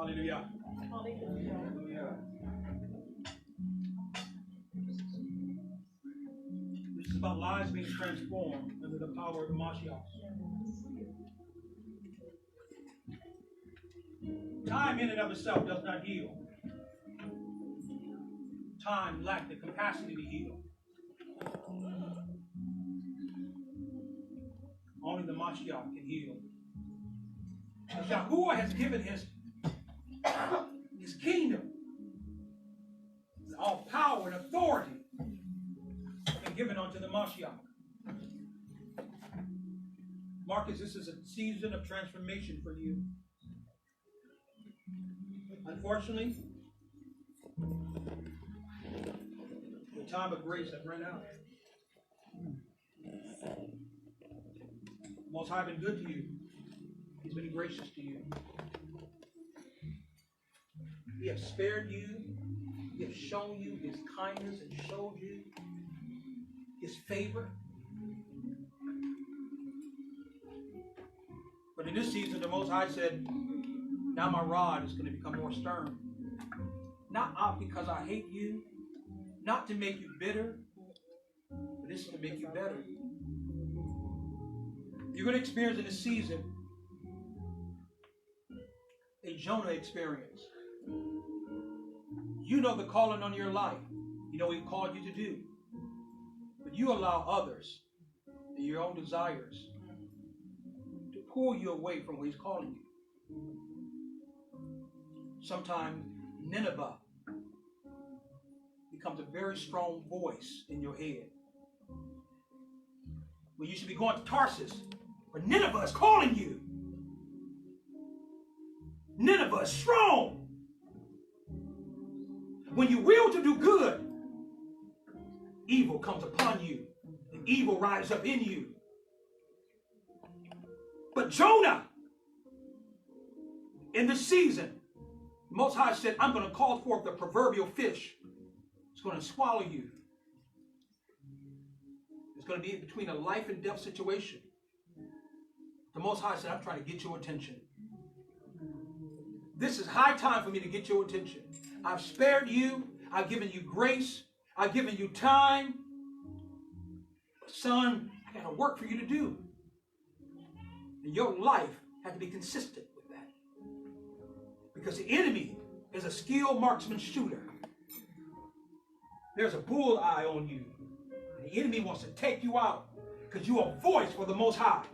Hallelujah. Hallelujah. This is about lives being transformed under the power of the Mashiach. Time in and of itself does not heal. Time lacks the capacity to heal. Only the Mashiach can heal. Because Yahuwah has given his kingdom, all power and authority, and given unto the Mashiach. Marcus, this is a season of transformation for you. Unfortunately, the time of grace has run out. Most High been good to you. He's been gracious to you. He has spared you. He has shown you his kindness and showed you his favor. But in this season, the Most High said, now my rod is going to become more stern. Not because I hate you, not to make you bitter, but this is to make you better. You're going to experience in this season a Jonah experience. You know the calling on your life. You know what he called you to do. But you allow others and your own desires to pull you away from where he's calling you. Sometimes Nineveh becomes a very strong voice in your head. When you should be going to Tarsus, but Nineveh is calling you. Nineveh is strong. When you will to do good, evil comes upon you, and evil rises up in you. But Jonah, in this season, the Most High said, I'm going to call forth the proverbial fish. It's going to swallow you. It's going to be between a life and death situation. The Most High said, I'm trying to get your attention. This is high time for me to get your attention. I've spared you. I've given you grace. I've given you time. But son, I got to work for you to do. And your life had to be consistent with that. Because the enemy is a skilled marksman shooter. There's a bull eye on you. And the enemy wants to take you out because you're a voice for the Most High.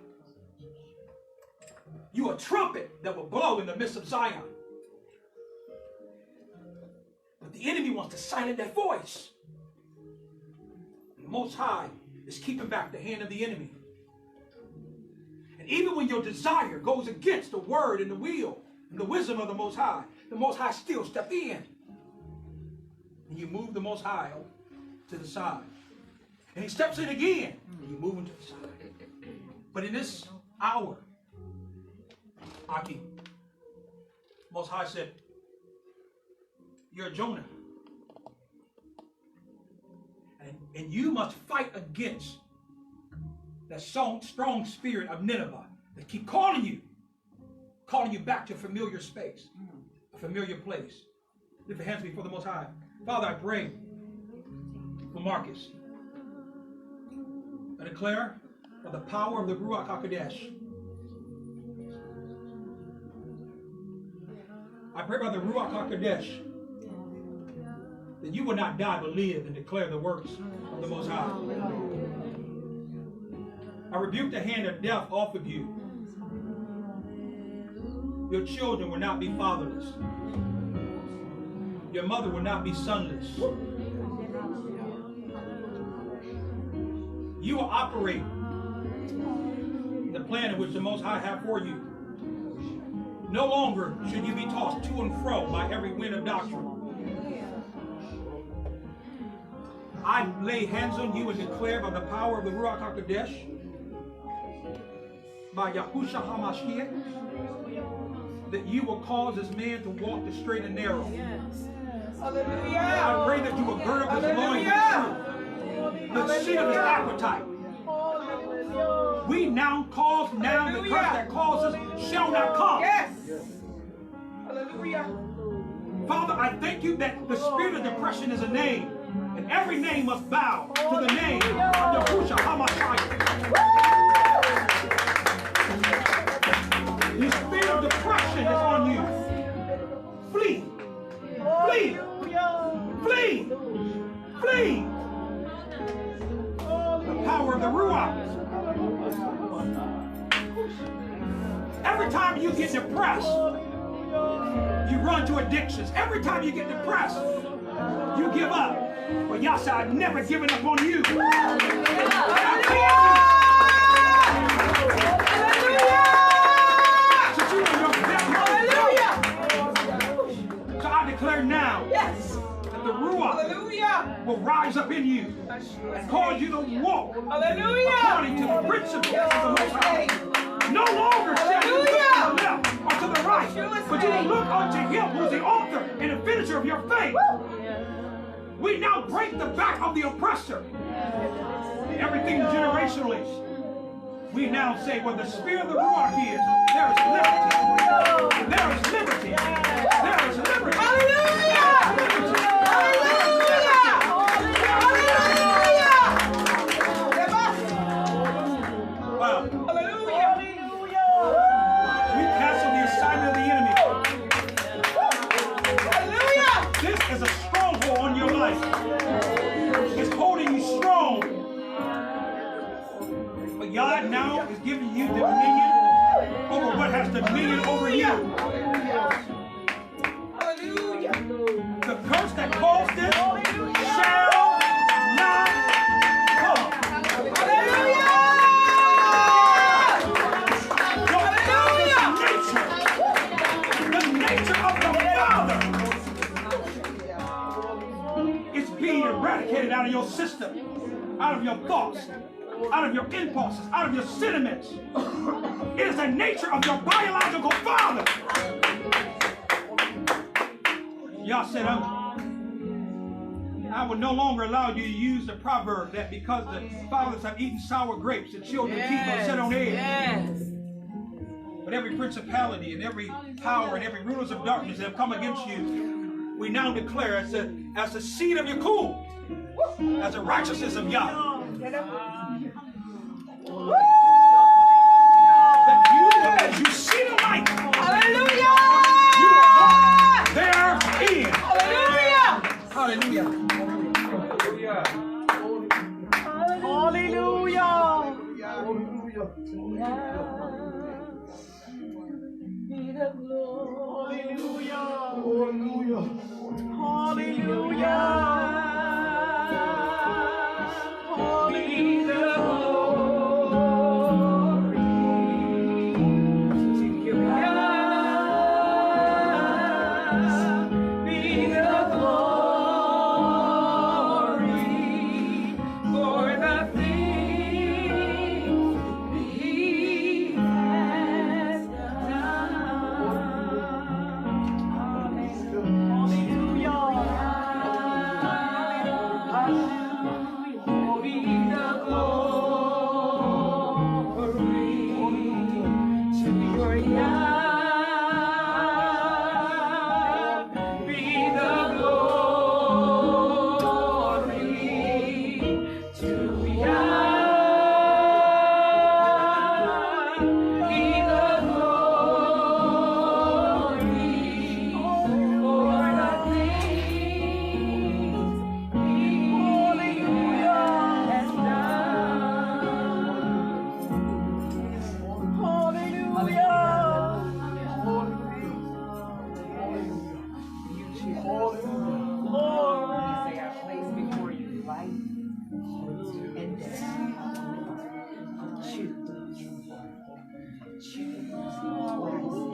You're a trumpet that will blow in the midst of Zion. But the enemy wants to silence that voice. And the Most High is keeping back the hand of the enemy. And even when your desire goes against the word and the will and the wisdom of the Most High still step in. And you move the Most High to the side. And he steps in again, and you move him to the side. But in this hour, Aki, Most High said, you're Jonah. And you must fight against that strong spirit of Nineveh that keep calling you back to a familiar space, a familiar place. Lift your hands before the Most High. Father, I pray for Marcus. I declare by the power of the Ruach HaKodesh. I pray by the Ruach HaKodesh that you will not die but live and declare the works of the Most High. I rebuke the hand of death off of you. Your children will not be fatherless. Your mother will not be sonless. You will operate in the plan in which the Most High have for you. No longer should you be tossed to and fro by every wind of doctrine. I lay hands on you and declare by the power of the Ruach HaKodesh, by Yahushua HaMashiach, that you will cause this man to walk the straight and narrow. Hallelujah. I pray that you will gird up his loins with truth, the seed of his appetite. We now cause the curse that causes shall not come. Yes. Hallelujah. Father, I thank you that the spirit of depression is a name, and every name must bow to the name of Yahushua HaMashiach. The spirit of depression is on you. Flee. Flee. Flee. Flee. The power of the Ruach. Every time you get depressed, you run to addictions. Every time you get depressed, you give up. But y'all said, I've never given up on you. So I declare now that the Ruach will rise up in you and cause you to walk according to the principles of the Most High. No longer shall you look to the left or to the right, but you will look unto him who is the author and the finisher of your faith. We now break the back of the oppressor. Everything generationally. We now say where the spirit of the Ruach is, there is liberty. There is liberty. There is liberty. Hallelujah! Wow. We cancel the assignment of the enemy. This is a stronghold on your life. It's holding you strong. But God now is giving you dominion over what has dominion over you. The curse that caused this shall not come. The nature of the Father is being eradicated out of your system, out of your thoughts, out of your impulses, out of your sentiments. It is the nature of your biological father. Y'all said, I will no longer allow you to use the proverb that because the fathers have eaten sour grapes, the children keep them set on edge. But every principality and every power and every rulers of darkness that have come against you, we now declare as the seed of Yakub, as the righteousness of Yah. That you, as you see the light, hallelujah, you will walk therein. Hallelujah. Hallelujah.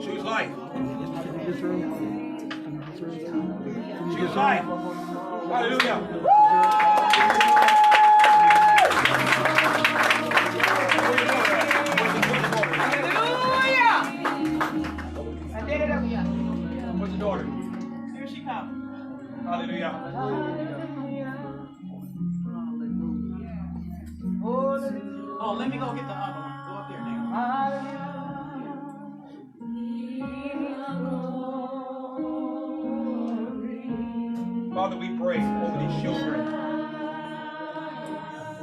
Choose life. Choose life. Hallelujah. Hallelujah. Where's the daughter? Here she comes. Hallelujah. Oh, let me go get the other one. Go up there now. Father, we pray over these children.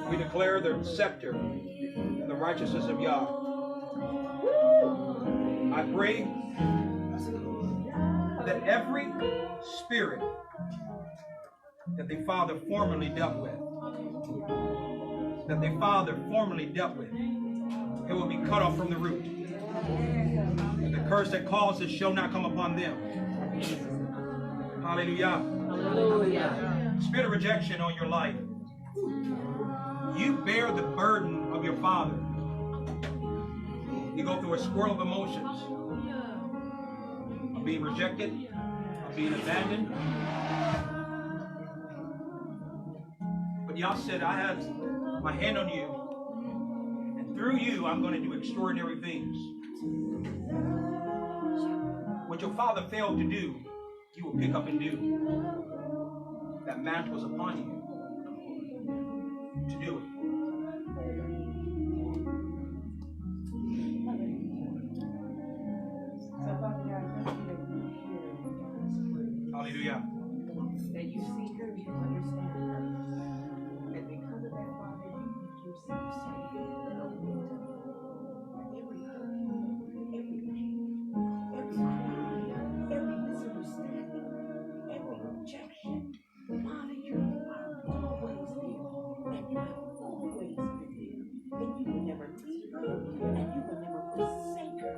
We declare the scepter and the righteousness of Yah. I pray that every spirit that the Father formerly dealt with, it will be cut off from the root. And the curse that causes shall not come upon them. Hallelujah. Hallelujah. Spirit of rejection on your life. You bear the burden of your father. You go through a swirl of emotions. Of being rejected. Of being abandoned. But Yah said, I have my hand on you. And through you, I'm going to do extraordinary things. What your father failed to do, you will pick up and do. That mantle was upon you to do it. Hallelujah. That you see her, you understand her. And because of that, Father, you make yourself safe. Every hurt, every pain, every cry, every misunderstanding, every rejection, Father, you are always there. And you have always been there. And you will never leave her, and you will never forsake her.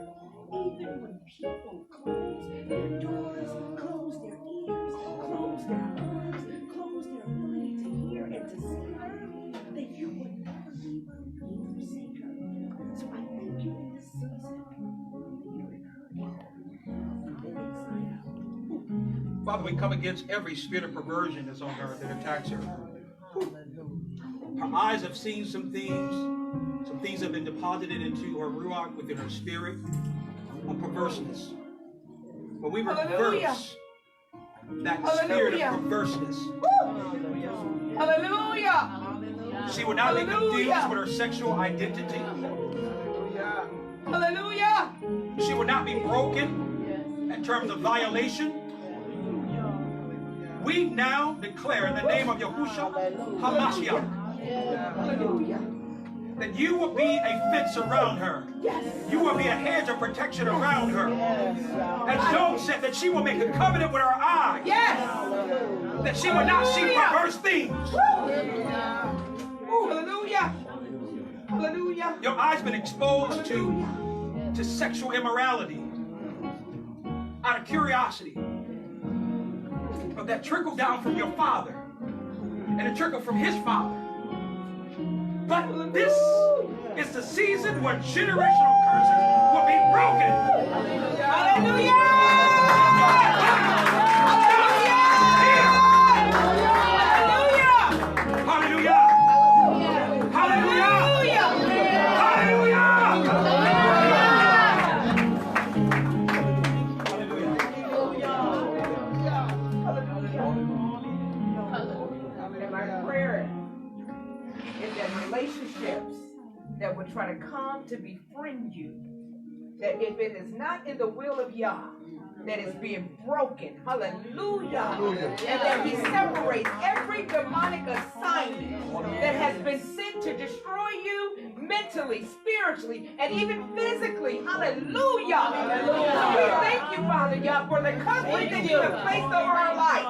Even when people close their doors, close their ears, close their eyes, close their ability to hear and to see her, that you would never leave her nor forsake her. So I thank you in this season that you're encouraging her from the inside out. Father, we come against every spirit of perversion that's on her, that attacks her. Her eyes have seen some things have been deposited into her ruach, within her spirit, of perverseness. But we reverse that spirit of perverseness. Hallelujah! She will not be confused with her sexual identity. Hallelujah! She will not be broken in terms of violation. We now declare in the name of Yahushua HaMashiach that you will be a fence around her. You will be a hedge of protection around her. As Job said, that she will make a covenant with her eyes. That she will not see perverse things. Hallelujah! Hallelujah! Your eyes been exposed to sexual immorality out of curiosity. But that trickled down from your father, and it trickled from his father. But this is the season where generational curses will be broken. Hallelujah! Hallelujah! Hallelujah! And my prayer is that relationships that would try to come to befriend you, that if it is not in the will of Yah, that is being broken. Hallelujah. And that he separates every demonic assignment that has been sent to destroy you mentally, spiritually, and even physically. Hallelujah. So we thank you, Father Yah, for the covering that you have placed over our life.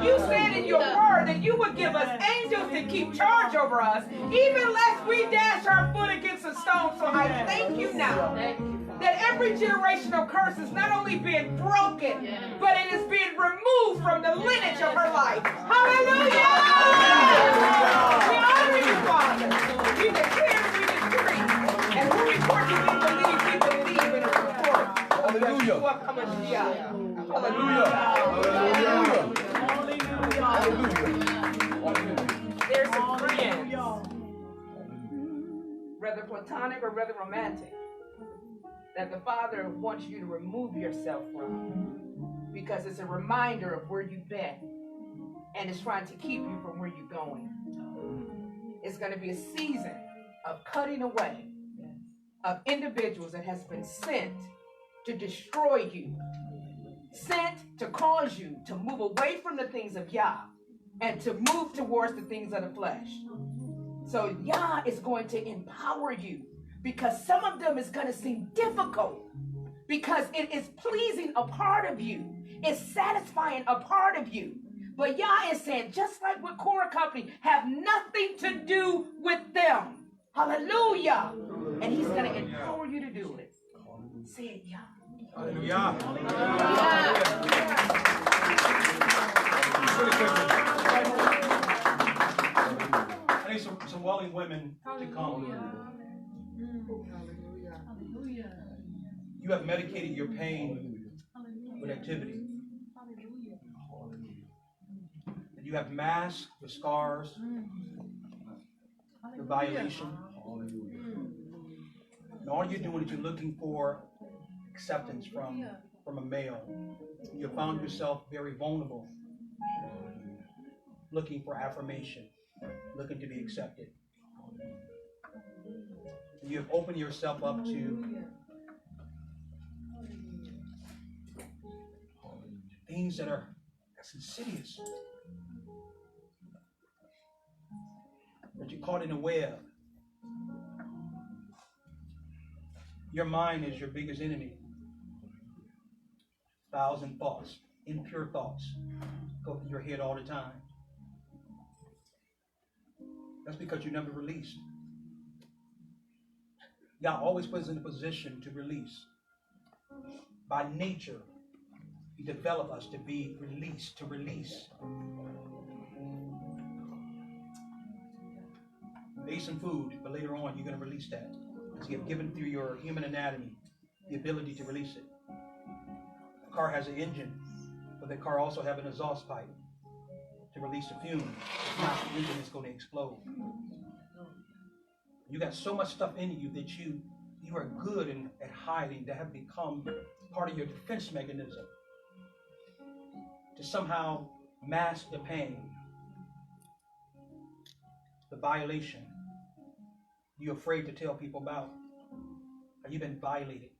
You said in your word that you would give us angels to keep charge over us, even lest we dash our foot against a stone. So I thank you now that every generational curse is not only being broken, but it is being removed from the lineage of her life. Hallelujah! We honor you, Father. We declare, we decree. And who report you we believe in a report. Hallelujah. Hallelujah. Hallelujah. There's some friends, whether platonic or whether romantic, that the Father wants you to remove yourself from, because it's a reminder of where you've been, and it's trying to keep you from where you're going. It's going to be a season of cutting away of individuals that has been sent to destroy you, sent to cause you to move away from the things of Yah and to move towards the things of the flesh. So Yah is going to empower you, because some of them is going to seem difficult, because it is pleasing a part of you. It's satisfying a part of you. But Yah is saying, just like with Korah Company, have nothing to do with them. Hallelujah. And he's going to empower you to do it. Say it, Yah. Hallelujah. I need some willing women to come. You have medicated your pain with activity. And you have masked your scars, your violation. And all you're doing is you're looking for acceptance from a male. You found yourself very vulnerable, looking for affirmation, looking to be accepted. You have opened yourself up to things that's insidious, that you're caught in a web. Your mind is your biggest enemy. 1,000 thoughts, impure thoughts, go through your head all the time. That's because you never released. God always puts us in a position to release. By nature, He developed us to be released, to release. You ate some food, but later on you're going to release that. Because you have given through your human anatomy the ability to release it. A car has an engine, but the car also has an exhaust pipe to release the fumes. If not, the engine is going to explode. You got so much stuff in you that you are good at hiding, that have become part of your defense mechanism to somehow mask the pain, the violation you're afraid to tell people about. Have you been violated?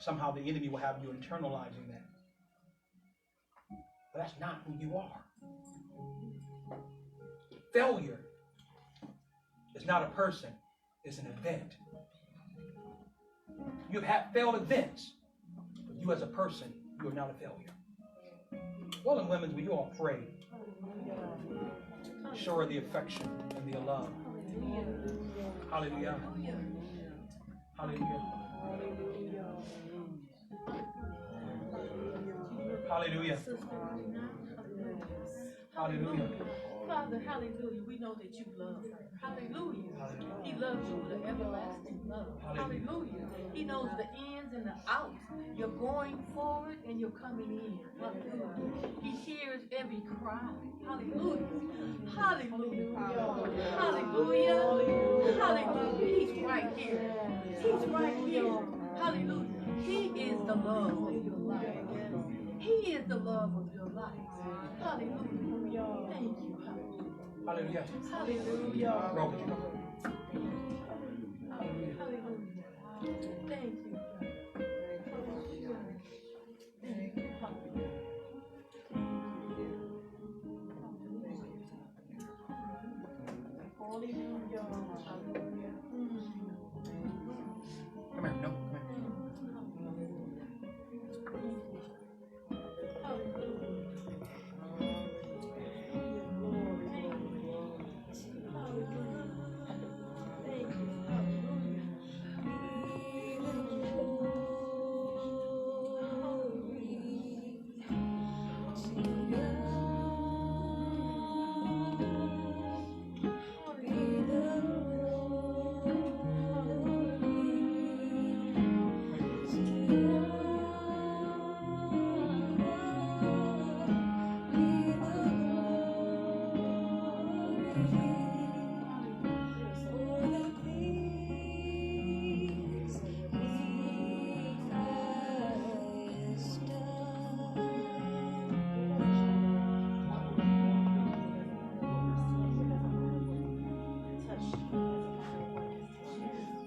Somehow the enemy will have you internalizing that. But that's not who you are. Failure is not a person, it's an event. You've had failed events, but you as a person, you are not a failure. Well, in women, we all pray. Show her the affection and the love. Hallelujah. Hallelujah. Hallelujah. Hallelujah. Father, hallelujah. We know that you love her. Hallelujah. He loves you with an everlasting love. Hallelujah. He knows the ins and the outs. You're going forward and you're coming in. Hallelujah. He hears every cry. Hallelujah. Hallelujah. Hallelujah. Hallelujah. He's right here. He's right here. Hallelujah. He is the love of your life. He is the love of your life. Hallelujah. Thank you. Hallelujah. Hallelujah. Roll with you. Hallelujah. Thank you. Come here. No, come here.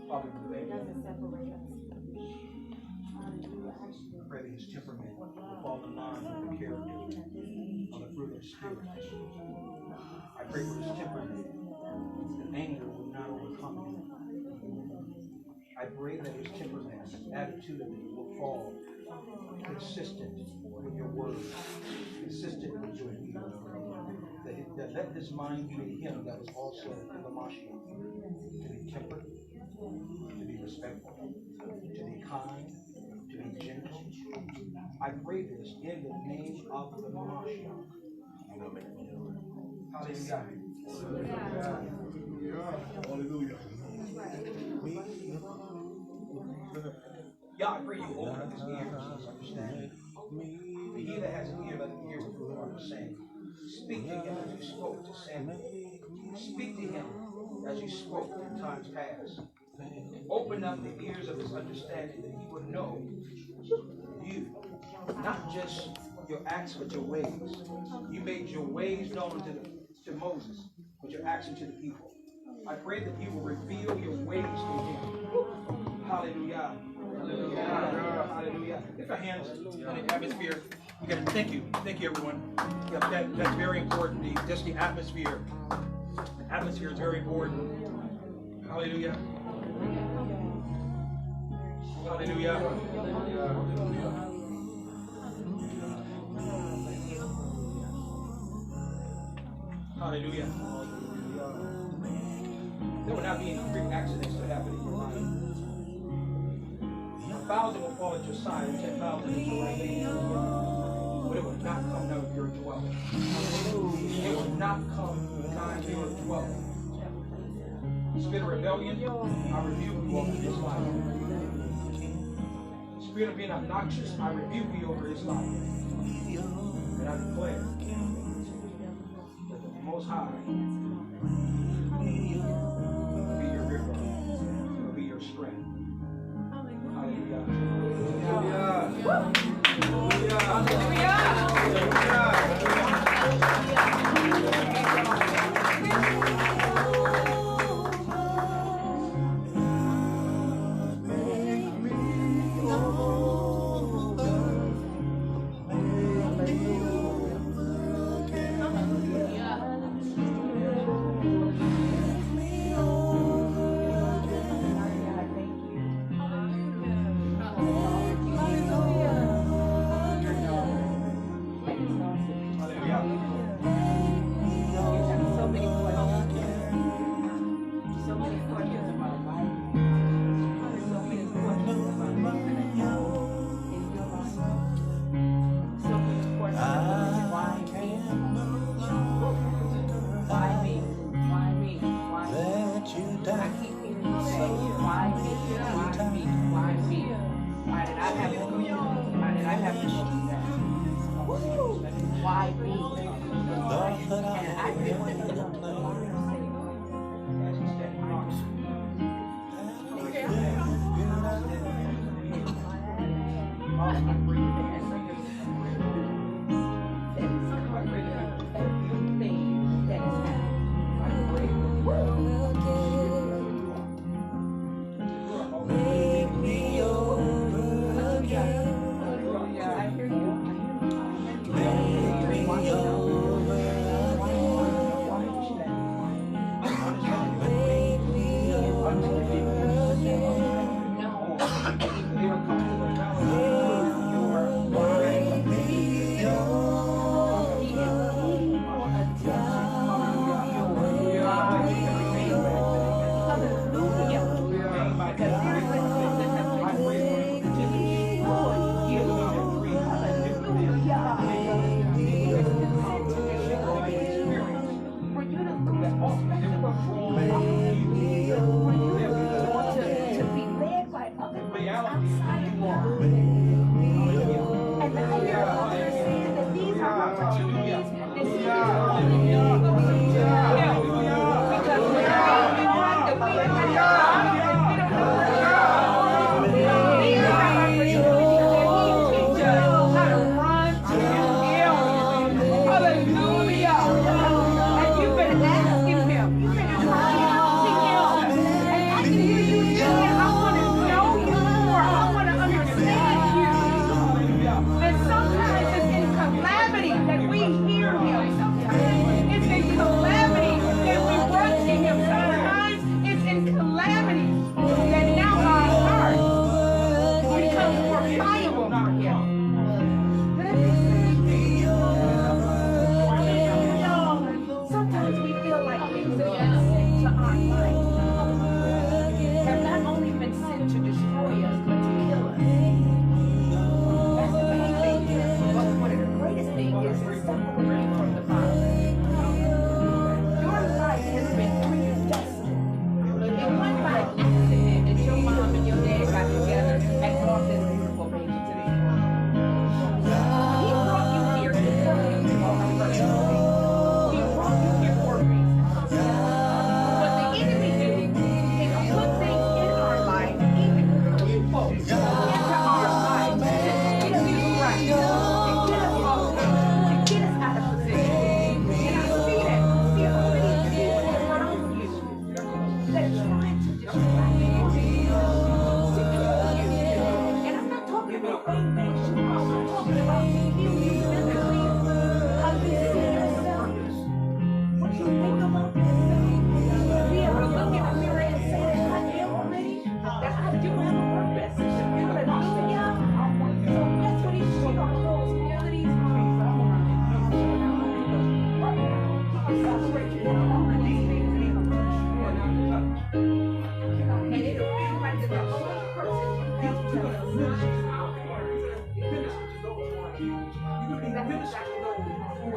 Father, I pray that his temperament will fall along the line of the character of the fruit of the Spirit. I pray for his temperament, that anger will not overcome him. I pray that his temperament, attitude of it will fall consistent with your word, consistent with your will. That let his mind be in him that was also in the Mashiach, to be tempered, to be respectful, to be kind, to be gentle. I pray this in the name of the Mashiach. Hallelujah. Hallelujah. Yeah, I pray you open up his ears and his understanding. For he that has an ear, let him hear what the Lord is saying. Speak to him as you spoke to Samuel. Speak to him as you spoke in times past. Open up the ears of his understanding that he would know you, not just your acts but your ways. You made your ways known to Moses, but your actions to the people. I pray that you will reveal your ways to him. Hallelujah. Hallelujah. Hallelujah. Lift our hands in the atmosphere. You gotta thank you. Thank you, everyone. Yeah, that's very important. Just the atmosphere. The atmosphere is very important. Hallelujah. Hallelujah. Hallelujah. There will not be any freak accidents that happen in your life. 1,000 will fall at your side and 10,000 at your right hand. But it will not come near your dwelling. It will not come nigh your dwelling. Spirit of rebellion, I rebuke you over his life. Spirit of being obnoxious, I rebuke you over his life. And I declare that the Most High will be your river, will be your strength. Hallelujah. Hallelujah.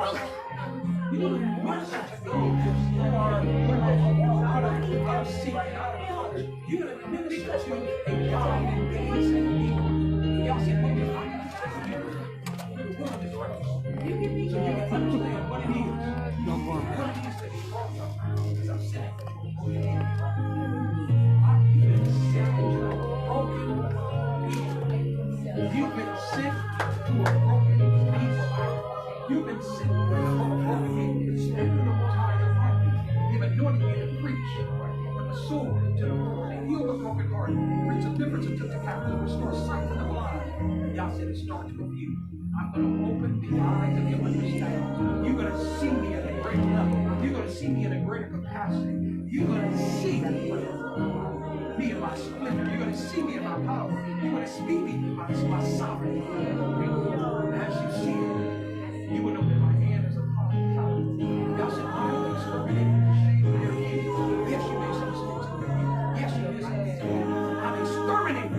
You know, once those are out of seat and out of college, you're going to minister to a God that days and people. Y'all see what it's like? You can understand what it is. What it is that he brought up. Because I'm sitting before you. You've been sent to a broken people. You've been sent to a broken people. You've been sent to a broken people. The Spirit of the Most High is on you. He's anointed you to preach with a sword to the broken, heal the broken heart, preach deliverance to the captive, restore sight to the blind. Y'all said it starts with you. I'm going to open the eyes of your understanding. You're going to see me at a greater level. You're going to see me in a greater capacity. You're going to see me in my splendor. You're going to see me in my power. You're going to see me in my sovereignty. And as you see it, you will know that my hand is upon the power. God said, I am exterminating the shame of your youth. Yes, you made some mistakes in your youth. Yes, you did some mistakes. I'm exterminating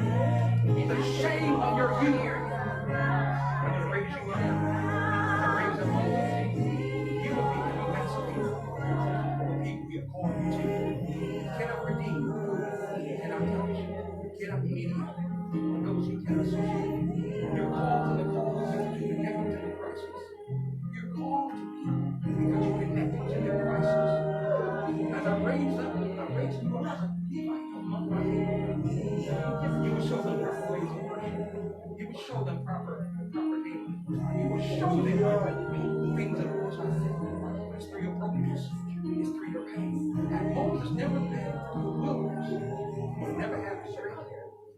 the shame of your youth. I'm going to raise you up. I'm going to raise up all of you. You will be the ambassador for the people we are calling you to. Cannot redeem. Cannot touch. Cannot mediate. For those who cannot associate. You're called to the cause because you're connected to the crisis. You're called to people because you're connected to their crisis. As I raise up, I raise you up as a Levite among my people. You will show them proper ways of worship. You will show them proper name. You will show them things of the Most High. It's through your brokenness. It's through your pain. Had Moses never been through the wilderness, would never have the strength,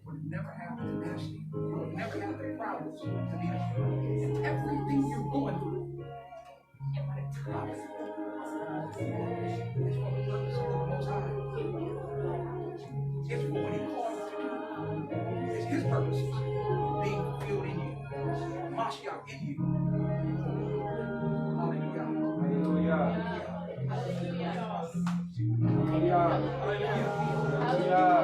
would never have the tenacity, would never have the problems to be afraid. And everything you're going through, it's for the purpose of the Most High. It's for what He called you to do. It's His purposes being fulfilled in you. Mashiach in you. Hallelujah. Hallelujah. Hallelujah.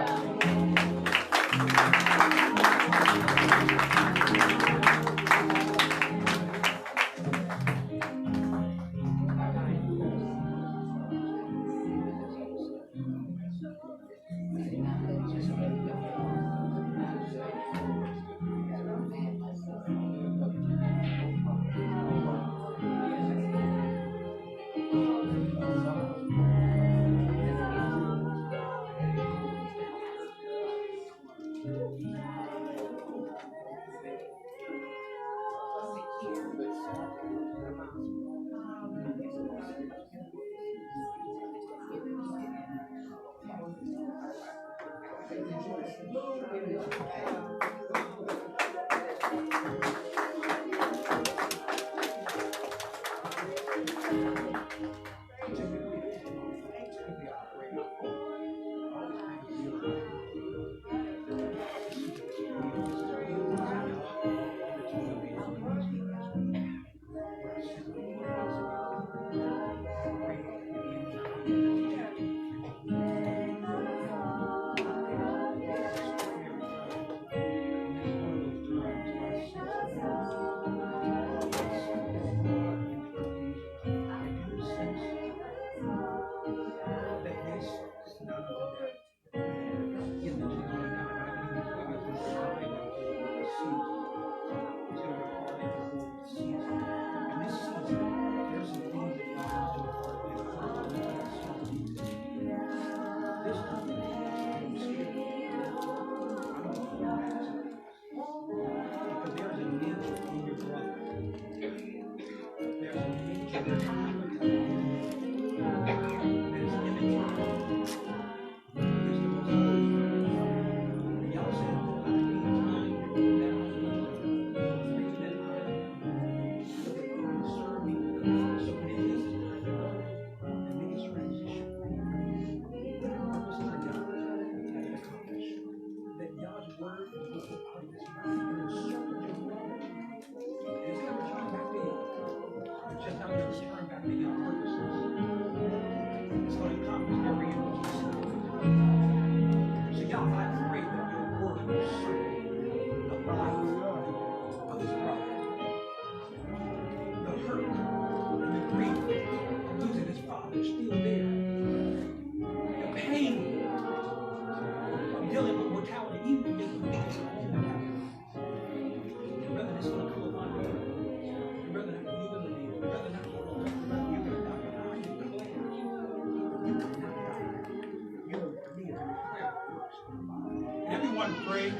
Everyone pray.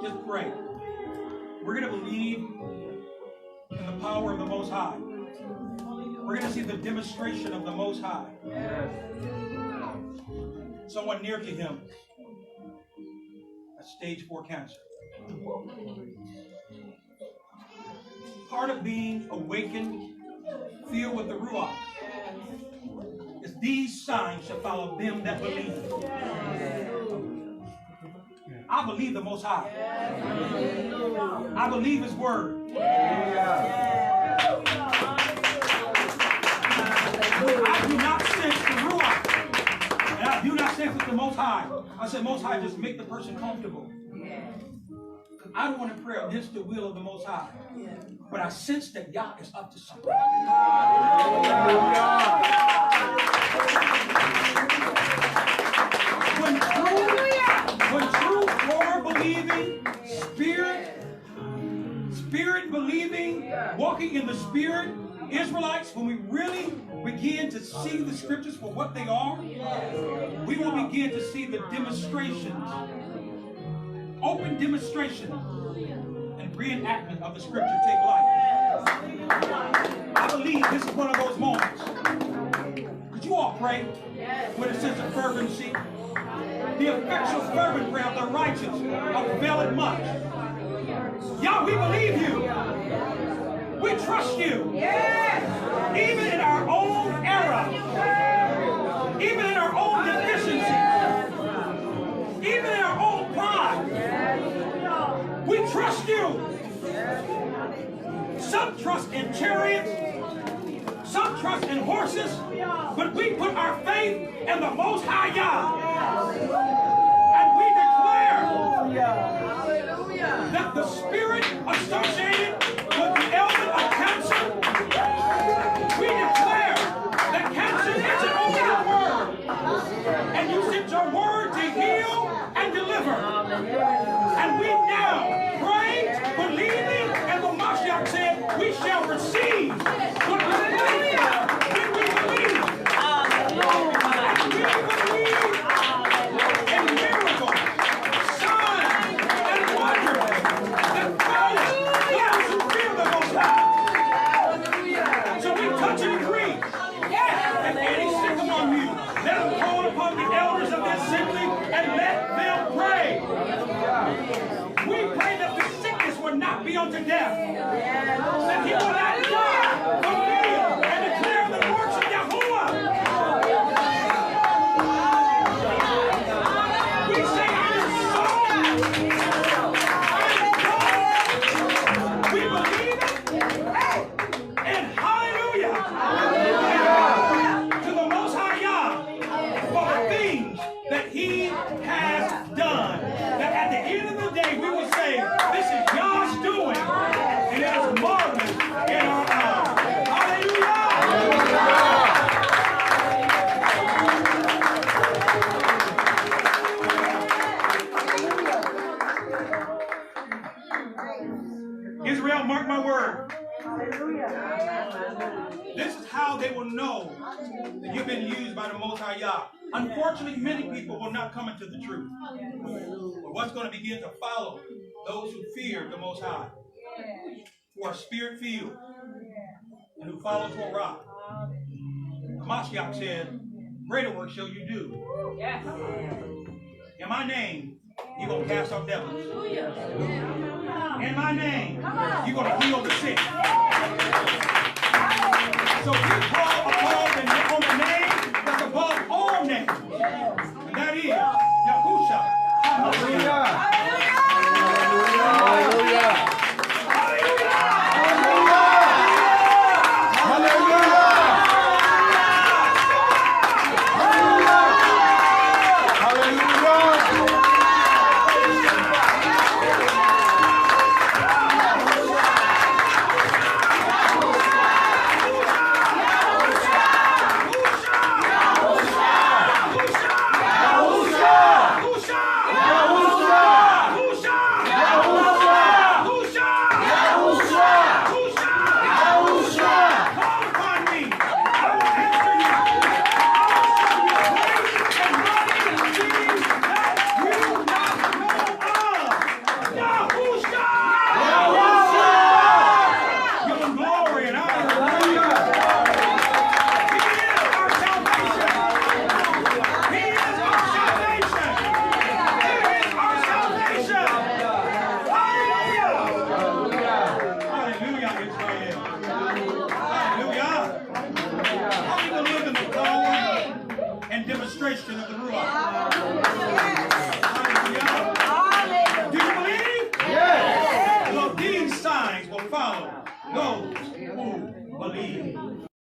Just pray. We're going to believe in the power of the Most High. We're going to see the demonstration of the Most High. Someone near to him has stage 4 cancer. Part of being awakened, filled with the Ruach, is these signs shall follow them that believe. I believe the Most High. I believe His Word. I do not sense the Ruach. And I do not sense the Most High. I said, Most High, just make the person comfortable. I don't want to pray against the will of the Most High. But I sense that Yah is up to something. When true Torah believing, spirit believing, walking in the Spirit, Israelites, when we really begin to see the scriptures for what they are, we will begin to see the demonstrations, open demonstration and reenactment of the scripture take life. I believe this is one of those moments. Could you all pray with a sense of fervency? The effectual fervent prayer of the righteous availeth much. Yah, we believe you. We trust you. Even in our own era, even in our own deficiency, even in our own pride, we trust you. Some trust in chariots, some trust in horses, but we put our faith in the Most High Yah. And we declare that the spirit associated with the element of cancer, we declare that cancer isn't only your word, and you sent your word to heal and deliver. And we now pray, believing, and the Mashiach said, we shall receive what we believe. When we believe. And we believe in miracles, signs, and wonders that follow those who fear the Most High. So we touch and agree. If any sick among you, let them call upon the elders of the assembly and let them pray. We pray that the sickness will not be unto death. That he will not die, but live and declare the works of Yahuwah. We say it is so. We believe it. And hallelujah. To the Most High Yah for the things that He has done. That at the end of the day we will say, this is Yah's doing, and it is marvelous in our eyes. Hallelujah! Israel, mark my word. This is how they will know that you've been used by the Most High Yah. Unfortunately, many people will not come into the truth. But what's going to begin to follow those who fear the Most High, who are spirit-filled, and who follow Torah. Mashiach said, greater work shall you do. In my name, you're going to cast out devils. In my name, you're going to heal the sick. So we call